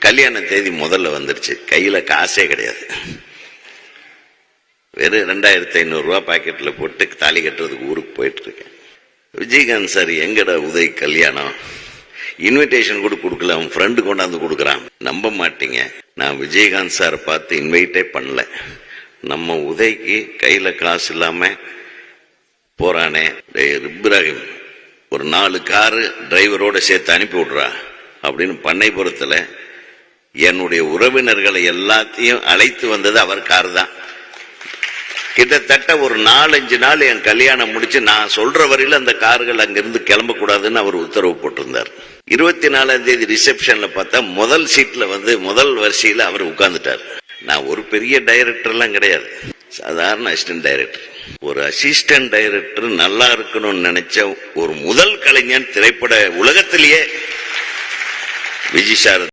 கல்யாண தேதி முதல்ல வந்துருச்சு. கையில காசே கிடையாது. வெறும் 2500 ரூபாய் பாக்கெட்ல போட்டு தாலி கட்டுறதுக்கு ஊருக்கு போயிட்டு இருக்கேன். விஜயகாந்த் சார் எங்கடா உதய் கல்யாணம், இன்விடேஷன் கூட கொடுக்கல, அவன் ஃப்ரெண்டு கொண்டாந்து கொடுக்குறான். நம்ப மாட்டீங்க, நான் விஜயகாந்த் சாரை பார்த்து இன்வைட்டே பண்ணல. நம்ம உதய்க்கு கையில காசு இல்லாம போறானே இப்ராஹிம், ஒரு 4 காரு டிரைவரோட சேர்த்து அனுப்பி விடுறா அப்படின்னு பண்ணைபுரத்துல என்னுடைய உறவினர்களை எல்லாத்தையும் அழைத்து வந்தது அவர் கார் தான். கிட்டத்தட்ட ஒரு 4-5 நாள் என் கல்யாணம் முடிச்சு நான் சொல்ற வரையில அந்த கார்கள் அங்கிருந்து கிளம்ப கூடாதுன்னு அவர் உத்தரவு போட்டிருந்தார். 24ஆம் தேதி ரிசப்ஷன்ல பார்த்தா முதல் சீட்ல முதல் வரிசையில அவர் உட்கார்ந்துட்டார். நான் ஒரு பெரிய டைரக்டர் எல்லாம் கிடையாது, சாதாரண அசிஸ்டன்ட் டைரக்டர். ஒரு அசிஸ்டன்ட் டைரக்டர் நல்லா இருக்கணும்னு நினைச்ச ஒரு முதல் கலைஞன் திரைப்பட உலகத்திலேயே விஜய் சார்.